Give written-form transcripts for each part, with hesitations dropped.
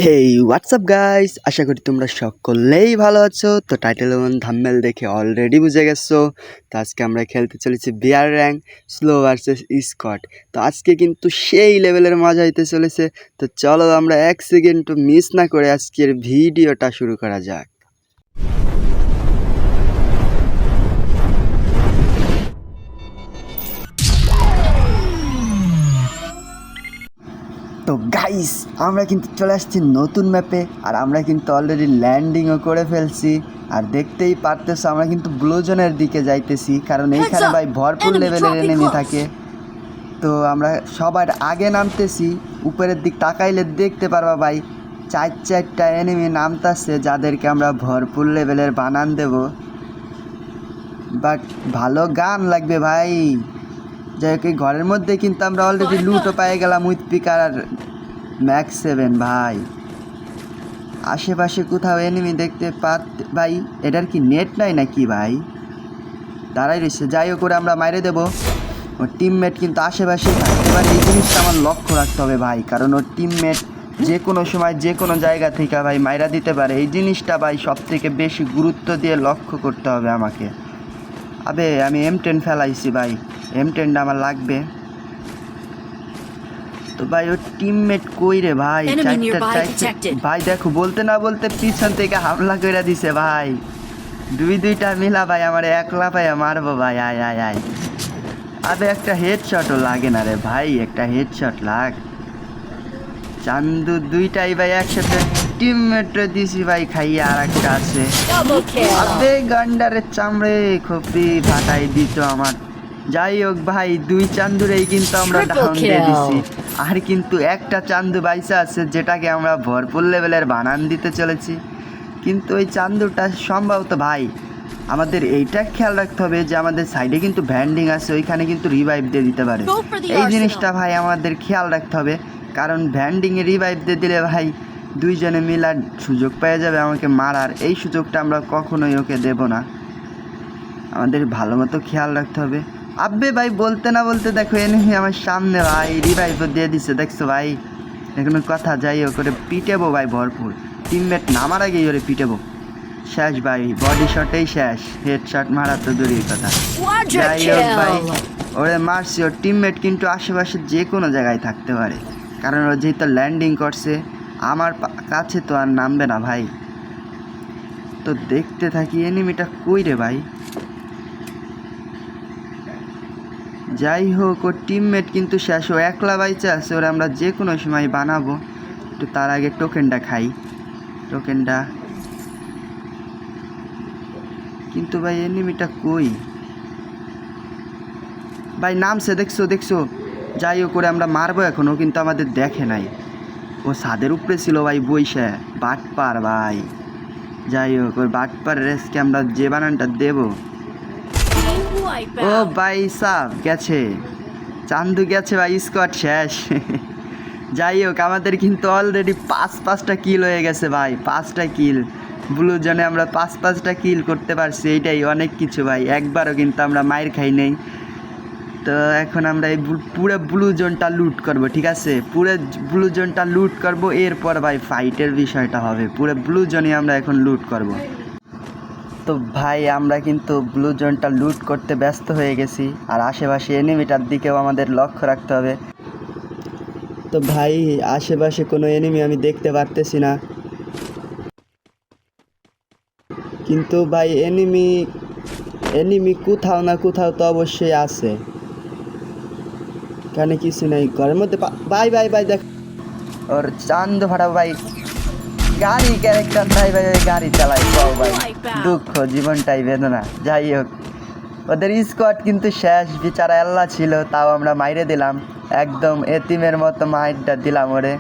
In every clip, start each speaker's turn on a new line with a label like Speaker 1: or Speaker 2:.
Speaker 1: হেই WhatsApp guys, আশা করি তোমরা সকলেই ভালো আছো। তো টাইটেল এবং থাম্বনেল দেখে অলরেডি বুঝে গেছো। তো আজকে আমরা খেলতে চলেছি বিয়ার র্যাঙ্ক স্লো ভার্সেস স্কট। তো আজকে কিন্তু সেই লেভেলের মজা হইতে চলেছে। তো চলো আমরা এক সেকেন্ড মিস না করে আজকের ভিডিওটা শুরু করা যাক। তো গাইস, আমরা কিন্তু চলে আসছি নতুন ম্যাপে, আর আমরা কিন্তু অলরেডি ল্যান্ডিংও করে ফেলছি। আর দেখতেই পারতেছো আমরা কিন্তু ব্লু জোনের দিকে যাইতেছি, কারণ এইখানে ভাই ভরপুর লেভেলের এনিমি থাকে। তো আমরা সবার আগে নামতেছি। উপরের দিক তাকাইলে দেখতে পারবা ভাই চারটা এনিমি নামতেছে, যাদেরকে আমরা ভরপুর লেভেলের বানান দেব। বাট ভালো গান লাগবে ভাই। যাই হোক, এই ঘরের মধ্যে কিন্তু আমরা অলরেডি লুটও পেয়ে গেলাম উইথ পিকার আর ম্যাক্স 7 ভাই। আশেপাশে কোথাও এনিমি দেখতে ভাই, এটার কি নেট নাই নাকি ভাই? দাঁড়াই রয়েছে। যাই হোক, করে আমরা মাইরে দেবো। ওর টিমমেট কিন্তু আশেপাশেই থাকতে পারে, এই জিনিসটা আমার লক্ষ্য রাখতে হবে ভাই, কারণ ওর টিমমেট যে কোনো সময় যে কোনো জায়গা থেকে ভাই মাইরা দিতে পারে। এই জিনিসটা ভাই সব থেকে বেশি গুরুত্ব দিয়ে লক্ষ্য করতে হবে আমাকে। আমি M10 ফেলাইছি ভাই, M10টা আমার লাগবে। তো ভাই ওর টিমমেট কই রে ভাই? ভাই দেখো, বলতে না বলতে পিছন থেকে হামলা করে দিছে ভাই। দুইটা মিলা ভাই আমার একলা ভাই মারবো ভাই। আয় আয় আয়। একটা হেডশটও লাগে না রে ভাই, একটা হেডশট লাগ। চান্দু দুইটাই ভাই একসাথে টিমমেট দিছি ভাই, খাইয়া আর একটা আছে। গান্ডারের চামড়ে খুবই ফাটাই দিত আমার। যাই হোক ভাই, দুই চান্দুরেই কিন্তু আমরা ডাউন দিয়ে দিছি। আর কিন্তু একটা চান্দু বাইসা আছে, যেটাকে আমরা ভরপুর লেভেলের বানান দিতে চলেছি। কিন্তু ওই চান্দুটা সম্ভবত ভাই আমাদের এইটা খেয়াল রাখতে হবে যে আমাদের সাইডে কিন্তু ভ্যান্ডিং আছে, ওইখানে কিন্তু রিভাইভ দিয়ে দিতে পারে। এই জিনিসটা ভাই আমাদের খেয়াল রাখতে হবে, কারণ ভ্যান্ডিংয়ে রিভাইভ দিয়ে দিলে ভাই দুইজনে মিলার সুযোগ পেয়ে যাবে আমাকে মারার। এই সুযোগটা আমরা কখনোই ওকে দেব না, আমাদের ভালো মতো খেয়াল রাখতে হবে। ভাই বলতে না বলতে দেখো এনিমি আমার সামনে ভাই রিভাইভও দিয়ে দিচ্ছে, দেখছো ভাই? এখন কথা, যাই হোক করে পিটেবো ভাই ভরপুর। টিমমেট নামার আগেই ওরে পিটেবো। শেষ ভাই, বডি শটেই শেষ, হেডশট মারা তো দূরের কথা। যাই হোক ভাই, ওরে মারছি। ওর টিমমেট কিন্তু আশেপাশে যে কোনো জায়গায় থাকতে পারে, কারণ ও যেহেতু ল্যান্ডিং করছে আমার কাছে তো আর নামবে না ভাই। তো দেখতে থাকি এনিমিটা কই রে ভাই। যাই হোক, ওর টিমমেট কিন্তু শেষ, ও একলা বাইচে আছে। ওরা আমরা যে কোনো সময় বানাবো। তো তার আগে টোকেনটা খাই, টোকেনটা। কিন্তু ভাই এনিমিটা কই ভাই? নামছে, দেখছো? যাই হোক করে আমরা মারবো এখন। ও কিন্তু আমাদের দেখে নাই, ও ছাদের উপরে ছিল ভাই বইসে। বাটপার ভাই। যাই হোক, ওর বাটপার রেসকে আমরা যে বানানটা দেব। ও ভাই সাব গেছে, চান্দু গেছে ভাই, স্কোয়াড শেষ। যাই হোক, আমাদের কিন্তু অলরেডি পাঁচটা কিল হয়ে গেছে ভাই, 5টা কিল। ব্লু জোনে আমরা 5টা কিল করতে পারছি, এইটাই অনেক কিছু ভাই। একবারও কিন্তু আমরা মাইর খাই নেই। তো এখন আমরা এই পুরো ব্লু জোনটা লুট করব, ঠিক আছে? পুরো ব্লু জোনটা লুট করব, এরপর ভাই ফাইটের বিষয়টা হবে। পুরো ব্লু জোনে আমরা এখন লুট করব। তো ভাই আমরা কিন্তু ব্লু জোনটা লুট করতে ব্যস্ত হয়ে গেছি, আর আশেপাশে এনিমিটার দিকেও আমাদের লক্ষ্য রাখতে হবে। তো ভাই আশেপাশে কোনো এনিমি আমি দেখতে পারতেছি না, কিন্তু ভাই এনিমি কোথাও না কোথাও তো অবশ্যই আছে। এখানে কিছু নেই ঘরের মধ্যে। ভাই দেখ, ওর চান্দ ফাটা ভাই। গাড়ি ক্যারেক্টার নাই ভাই, গাড়ি চালাই ভাই, দুঃখ, জীবনটাই বেদনা। যাই হোক, ওদের স্কোয়াড কিন্তু শেষ, বিচারা আল্লাহ ছিল, তাও আমরা মাইরে দিলাম। একদম এতিমের মতো মাইরটা দিলাম ওরে।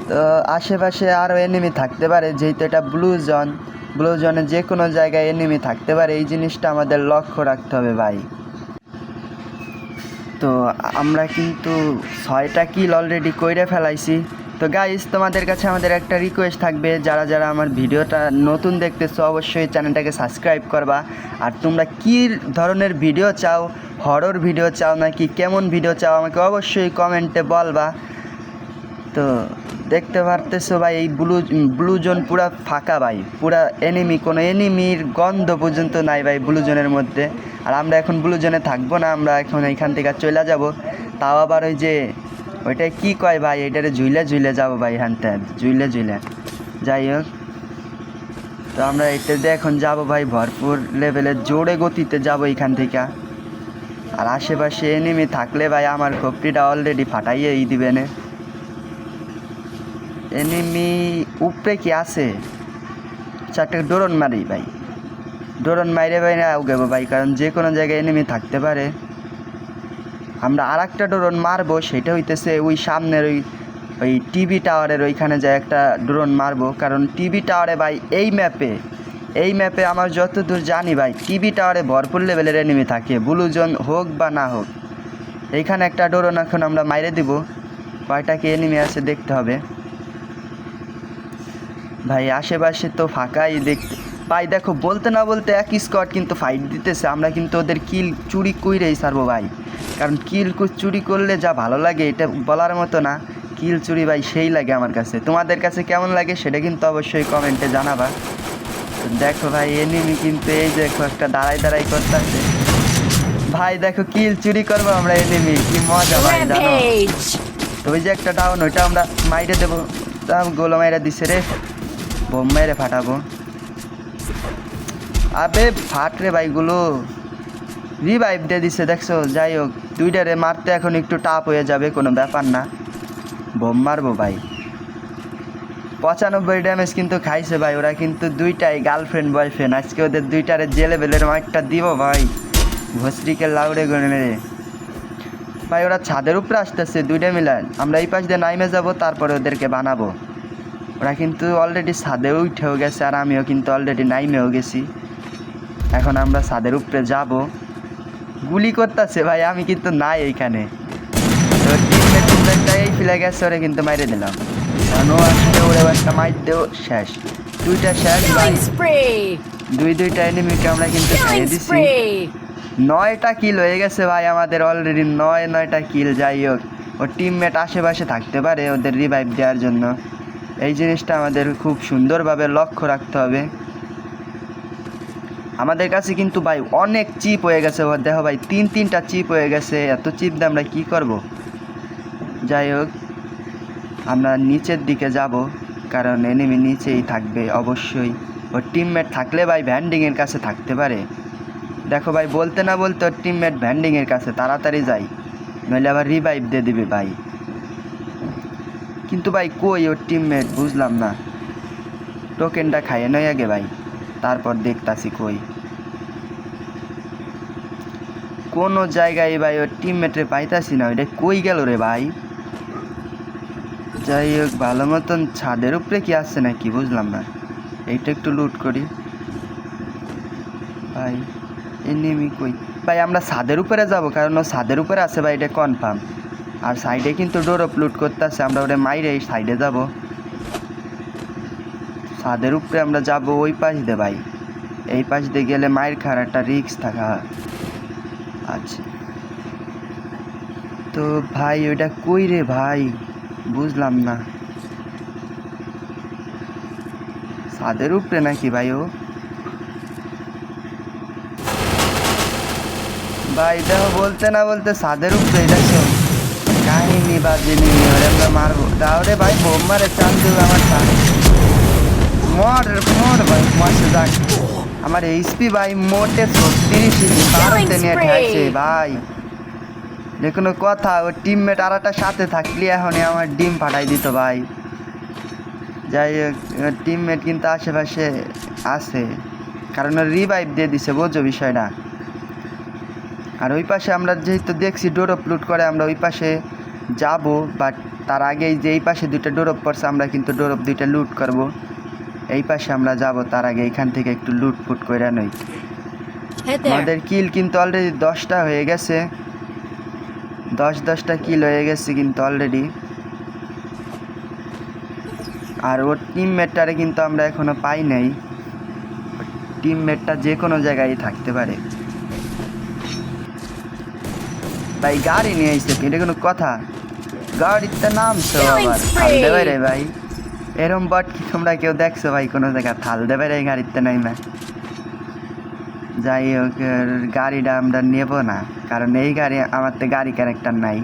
Speaker 1: তো আশেপাশে আরও এনিমি থাকতে পারে, যেহেতু এটা ব্লু জোনে যে কোনো জায়গায় এনিমি থাকতে পারে, এই জিনিসটা আমাদের লক্ষ্য রাখতে হবে ভাই। তো আমরা কিন্তু 6টা কিল অলরেডি কইরে ফেলাইছি। তো গাইস, তোমাদের কাছে আমাদের একটা রিকোয়েস্ট থাকবে, যারা আমার ভিডিওটা নতুন দেখতেছো অবশ্যই চ্যানেলটাকে সাবস্ক্রাইব করবা। আর তোমরা কী ধরনের ভিডিও চাও, হরর ভিডিও চাও নাকি কেমন ভিডিও চাও, আমাকে অবশ্যই কমেন্টে বলবা। তো দেখতে পারতেছো ভাই এই ব্লু জোন পুরা ফাঁকা ভাই, পুরা এনিমি, কোনো এনিমির গন্ধ পর্যন্ত নাই ভাই ব্লু জোনের মধ্যে। আর আমরা এখন ব্লু জোনে থাকবো না, আমরা এখন এইখান থেকে চলে যাব। তাও আবার ওই যে ওইটাই কি কয় ভাই, এটারে ঝুইলে যাবো ভাই, হ্যানতে ঝুইলে যাই হোক। তো আমরা এটাতে এখন যাব ভাই, ভরপুর লেভেলের জোরে গতিতে যাব এইখান থেকে। আর আশেপাশে এনিমি থাকলে ভাই আমার খোপটিটা অলরেডি ফাটাইয়েই দিবে না। এনিমি উপরে কি আছে? চারটে ড্রোন মারি ভাই, ড্রোন মাইরে ভাই না উগেবো ভাই, কারণ যে কোনো জায়গায় এনিমি থাকতে পারে। আমরা আর একটা ড্রোন মারবো, সেটা হইতেছে ওই সামনের ওই টিভি টাওয়ারের ওইখানে যায় একটা ড্রোন মারবো। কারণ টিভি টাওয়ারে ভাই এই ম্যাপে আমার যতদূর জানি ভাই টিভি টাওয়ারে ভরপুর লেভেলের এনিমি থাকে, ব্লু জোন হোক বা না হোক। এইখানে একটা ড্রোন এখন আমরা মাইরে দিব, কয়টা কি এনিমি আছে দেখতে হবে ভাই। আশেপাশে তো ফাঁকাই দেখতে ভাই, দেখো বলতে না বলতে এক স্কোয়াড কিন্তু ফাইট দিতেছে। আমরা কিন্তু ওদের কিল চুরি কইরেই ছাড়বো ভাই, কারণ কিল চুরি করলে যা ভালো লাগে এটা বলার মতো না। কিল চুরি ভাই সেই লাগে আমার কাছে। তোমাদের কাছে কেমন লাগে সেটা কিন্তু অবশ্যই কমেন্টে জানাবা। দেখো ভাই এনিমি কিন্তু এই দেখো একটা দাঁড়াই করতেছে ভাই, দেখো কিল চুরি করবো আমরা, এনিমি কি মজা ভাই জানো। তো ওই যে একটা ডাউন, ওইটা আমরা মাইরে দেবো। গোলো মাইরা দিছে রে, বোম মেরে ফাটাবো। আবে ফাট রে ভাইগুলো, রিভাইভ দিয়ে দিছে দেখছো। যাই হোক, দুইটারে মারতে এখন একটু টাফ হয়ে যাবে, কোনো ব্যাপার না, বোম মারবো ভাই। 95 ড্যামেজ কিন্তু খাইছে ভাই ওরা, কিন্তু দুইটাই গার্লফ্রেন্ড বয়ফ্রেন্ড। আজকে ওদের দুইটারে যে লেভেলের মাইকটা দিব ভাই, ঘসরিকে লাউড়ে গনে রে ভাই। ওরা ছাদের উপরে আসতেছে দুইটা মিলে, আমরা এই পাশ দিয়ে নাইমে যাবো, তারপরে ওদেরকে বানাবো। ওরা কিন্তু অলরেডি ছাদেও উঠেও গেছে, আর আমিও কিন্তু অলরেডি নাইমেও গেছি। এখন আমরা ছাদের উপরে যাব, গুলি করতেছে ভাই, আমি কিন্তু নাই এইখানে। তো টিমমেট এই ফেলে গেছে, ওরে কিন্তু মাইরে দিলাম। ও আসলে ওরে একটা মাইর দেও, শেষ, দুইটা শেষ ভাই। দুইটা এনিমিকে আমরা কিন্তু খেয়ে দিছি। 9টা কিল হয়ে গেছে ভাই আমাদের অলরেডি, 9টা কিল। যাই হোক, ওর টিমমেট আশেপাশে থাকতে পারে ওদের রিভাইভ দেওয়ার জন্য। এই জিনিসটা আমাদের খুব সুন্দরভাবে লক্ষ্য রাখতে হবে। আমাদের কাছে কিন্তু ভাই অনেক চিপ হয়ে গেছে, দেখো ভাই 3টা চিপ হয়ে গেছে। এত চিপ দিয়ে আমরা কী করব? যাই হোক, আমরা নিচের দিকে যাব, কারণ এনিমি নিচেই থাকবে অবশ্যই। ওর টিমমেট থাকলে ভাই ভ্যান্ডিংয়ের কাছে থাকতে পারে। দেখো ভাই বলতে না বলতে ওর টিমমেট ভ্যান্ডিংয়ের কাছে, তাড়াতাড়ি যাই, নইলে আবার রিভাইভ দিয়ে দিবে ভাই। কিন্তু ভাই কই ওর টিমমেট, বুঝলাম না। টোকেনটা খাইয়ে নয় আগে ভাই, তারপর দেখতাছি কই কোনো জায়গায় ভাই ওর টিমমেটে পাইতাছি না, ওইটা কই গেল রে ভাই। যাই হোক, ভালো মতন ছাদের উপরে কি আসছে নাকি বুঝলাম না। এইটা একটু লুট করি ভাই। এনিমি কই ভাই? আমরা ছাদের উপরে যাব, কারণ ও ছাদের উপরে আছে ভাই, এটা কনফার্ম। আর সাইডে কিন্তু ডোরপ লুট করতে আছে, আমরা ওটা মাইরে এই সাইডে যাব। ছাদের উপরে আমরা যাব ওই পাশ দিয়ে ভাই, এই পাশ দিয়ে গেলে মায়ের খাওয়ার একটা রিস্ক থাকা। আচ্ছা তো ভাই ওইটা কই রে ভাই, বুঝলাম না। ছাদের উপরে নাকি ভাই ও? ভাই দেখো বলতে না বলতে ছাদের উপরে, দেখছো কাহিনী বাজিনি, ওরে আমরা মারবো। তাহলে ভাই বোম মারে চান্দু আমার মর ভাই, মাসে যাক। আমার এইচপি ভাই মোটে 36 ভারতে নিয়ে ঠেকছে ভাই। যে কোনো কথা, ওর টিমমেট আর একটা সাথে থাকলে এখনই আমার ডিম ফাটাই দিত ভাই। যাই হোক, টিমমেট কিন্তু আশেপাশে আছে, কারণ রিভাইভ দিয়ে দিছে, বোঝো বিষয়টা। আর ওই পাশে আমরা যেহেতু দেখছি ডোরপ লুট করে, আমরা ওই পাশে যাব। বাট তার আগেই যে এই পাশে 2টা ডোরপ পড়ছে, আমরা কিন্তু ডোরপ 2টা লুট করব। এই পাশে আমরা যাব, তার আগে এখান থেকে একটু লুট ফুট করে নই। আমাদের কিল কিন্তু অলরেডি 10টা হয়ে গেছে, 10টা কিল হয়ে গেছে কিন্তু অলরেডি। আর ওর টিমমেটটারে কিন্তু আমরা এখনো পাই নাই। টিমমেটটা যে কোনো জায়গায় থাকতে পারে ভাই। গাড়ি নিয়ে আসছে, এটা কোনো কথা? গাড়িতে নামছো আবার থাল দেবে রে ভাই। এরম বট কি তোমরা কেউ দেখছো ভাই কোনো জায়গায় থাল দেবে রে গাড়িতে নাইমা? যাই হোক, গাড়িটা আমরা নেব না, কারণ এই গাড়ি আমার তো গাড়ি ক্যারেক্টার নাই।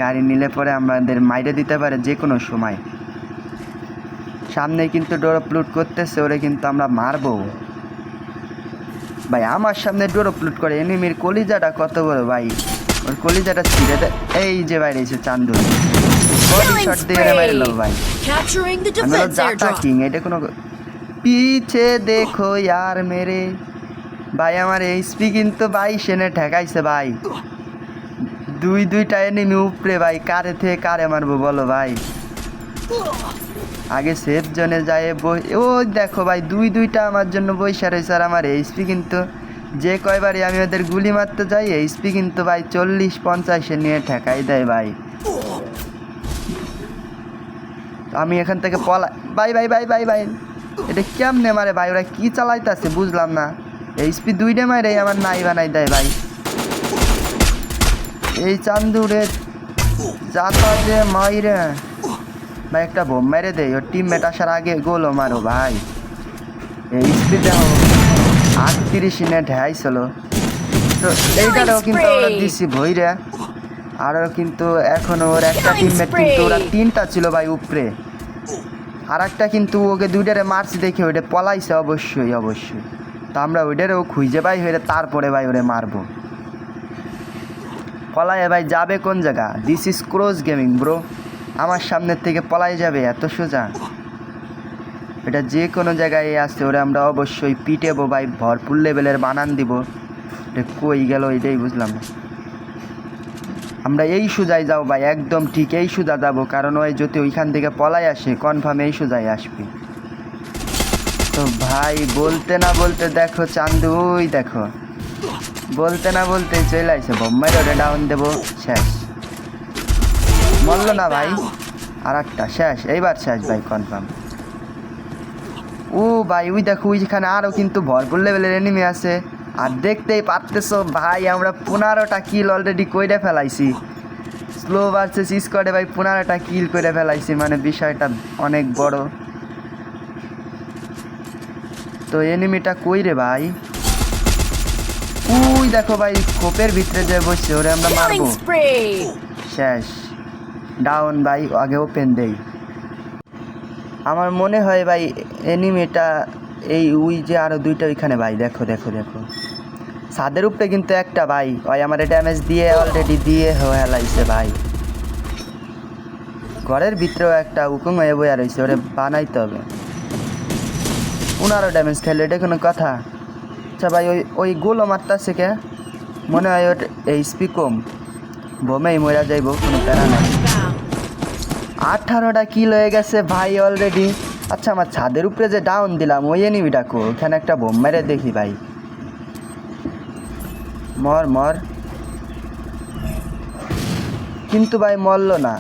Speaker 1: গাড়ি নিলে পরে আমাদের মাইরে দিতে পারে যে কোনো সময়। সামনে কিন্তু ডোরপ লুট করতেছে, ওরে কিন্তু আমরা মারবো ভাই। আমার সামনে ডোরপ লুট করে, এনিমির কলিজাটা কত বড় ভাই, ওর কলিজাটা ছিঁড়ে দেয়। এই যে বাইরে এসে চান্দু বডি শট দিয়ে মারলো ভাই। কিং এটা কোনো পিছে দেখো यार মেরে ভাই। আমার এইচপি কিন্তু ভাই সেনে ঠেকাইছে ভাই। দুইটা এনিমি উপরে ভাই, কারে থেকে কারে মারবো বলো ভাই। আগে সেফ জোনে যায় ও দেখো ভাই, দুইটা আমার জন্য বৈশা রয়েছে। আর আমার এইচপি কিন্তু যে কয়বারই আমি ওদের গুলি মারতে যাই, এইচপি কিন্তু ভাই 40-50 নিয়ে ঠেকাই দেয় ভাই। আমি এখান থেকে পলা ভাই ভাই ভাই ভাই ভাই। এটা কেমনে মারে ভাই, ওরা কি চালাইতেছে বুঝলাম না। এইচপি 2টা মারে আমার নাই বানাই দেয় ভাই। এই চান্দুরে যাতা যে মাইরে ভাই, একটা বোম মেরে দেয়। ওর টিমমেট আসার আগে গোলও মারো ভাই। এইচপি দেখো 38 মিনিট ঢাইছিল। তো এইটারও কিন্তু আমরা দিচ্ছি ভইরে। আরও কিন্তু এখনও ওর একটা টিমমেট কিন্তু, ওরা 3টা ছিল ভাই উপরে। আর একটা কিন্তু ওকে 2টারে মারছি দেখে ওইটা পলাইছে অবশ্যই। তো আমরা ওইটারও খুঁজে পাই হয়ে তারপরে ভাই ওরে মারবো। পলায় ভাই যাবে কোন জায়গা? This is Kroz gaming bro. আমার সামনের থেকে পলাই যাবে এত সোজা? এটা যে কোনো জায়গায় আসছে ওরে আমরা অবশ্যই পিটেবো ভাই, ভরপুর লেভেলের বানান দিব। এটা কই গেল এটাই বুঝলাম না। আমরা এই সোজাই যাও ভাই, একদম ঠিক এই সোজা যাবো, কারণ ওই যদি ওইখান থেকে পলাই আসে কনফার্ম এই সোজাই আসবে। তো ভাই বলতে না বলতে দেখো চান্দু, ওই দেখো বলতে না বলতে চলে আসে। বোম্বাই রোডে ডাউন দেবো, শেষ। মরলো না ভাই, আর একটা শেষ। এইবার শেষ ভাই কনফার্ম। ও ভাই ওই দেখো ওইখানে আরও কিন্তু ভরপুর লেভেলের এনিমি আছে। আর দেখতেই পারতেছো ভাই, আমরা 15টা কিল অলরেডি কইরে ফেলাইছি। স্লো ভার্সেস স্কোয়াডে ভাই 15টা কিল করে ফেলাইছি, মানে বিষয়টা অনেক বড়। তো এনিমিটা কই রে ভাই? ওই দেখো ভাই খোপের ভিতরে যে বসছে, ওরে আমরা মারবো, শেষ। ডাউন ভাই, আগে ওপেন দেই। আমার মনে হয় ভাই এনিমিটা এই ওই যে আরও 2টা ওইখানে ভাই। দেখো ছাদের উপরে কিন্তু একটা ভাই, ওই আমার ড্যামেজ দিয়ে অলরেডি দিয়ে হেলাইছে ভাই। ঘরের ভিতরেও একটা উকুম হয়ে বইয়া রয়েছে, ওরে বানাইতে হবে। 15 ড্যামেজ খেলে এটা কোনো কথা? আচ্ছা ভাই ওই গোলও মারতেছে কে? মনে হয় ওর এইচপি কম, বোমেই মরা যাইব, কোনো প্যারা নাই। 18টা কিল হয়ে গেছে ভাই অলরেডি। আচ্ছা আমার ছাদের উপরে যে ডাউন দিলাম ওই এনিমিটা কো, ওখানে একটা বোম মেরে দেখি ভাই। মর কিন্তু ভাই মরলো না,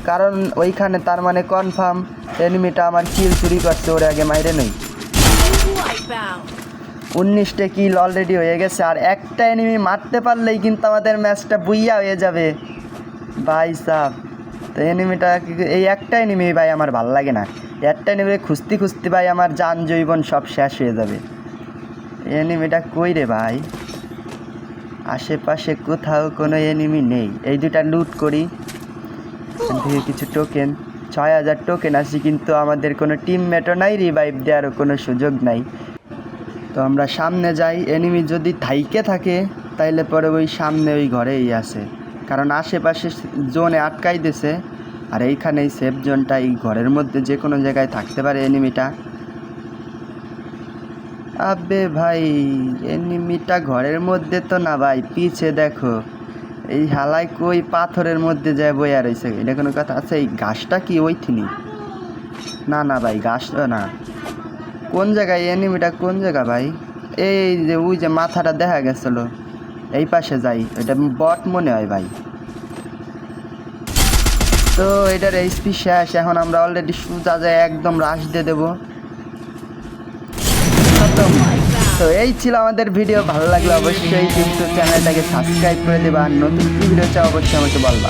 Speaker 1: কারণ ওইখানে তার মানে কনফার্ম এনিমিটা আমার কিল চুরি করছে, ওরে আগে মাইরে নেই। 19টা কিল অলরেডি হয়ে গেছে। আর একটা এনিমি মারতে পারলেই কিন্তু আমাদের ম্যাচটা বুইয়া হয়ে যাবে ভাই সাহ। তো এনিমিটা এই একটা এনিমি ভাই আমার ভাল লাগে না। একটা এনিমি খুঁজতে ভাই আমার যান জৈবন সব শেষ হয়ে যাবে। এনিমিটা কই রে ভাই? আশেপাশে কোথাও কোনো এনিমি নেই। এই 2টা লুট করি, থেকে কিছু টোকেন, 6000 টোকেন আছে, কিন্তু আমাদের কোনো টিমমেটও নাই, রিভাইভ দেওয়ারও কোনো সুযোগ নাই। তো আমরা সামনে যাই। এনিমি যদি থাইকে থাকে তাইলে পরে ওই সামনে ওই ঘরেই আছে, কারণ আশেপাশে জোনে আটকাই দিছে। আর এইখানেই সেফ জোনটা, এই ঘরের মধ্যে যে কোনো জায়গায় থাকতে পারে এনিমিটা। আবে ভাই এনিমিটা ঘরের মধ্যে তো না ভাই, পিছে দেখো এই হালাই কই পাথরের মধ্যে যায় বইয়া রয়েছে। এটা কোনো কথা আছে? এই গাছটা কি ওইথিনি? না ভাই গাছ না। কোন জায়গায় এনিমিটা, কোন জায়গা ভাই? এই যে ওই যে মাথাটা দেখা গেছিল, এই পাশে যাই, এটা বট মনে হয় ভাই। তো এটার এইচপি শেষ। এখন আমরা অলরেডি সোজা যায় একদম রাশ দিয়ে দেবো। তো এই ছিল আমাদের ভিডিও। ভালো লাগলে অবশ্যই কিন্তু চ্যানেলটাকে সাবস্ক্রাইব করে দেবা, আর নতুন ভিডিও চাও অবশ্যই আমাকে বলবা।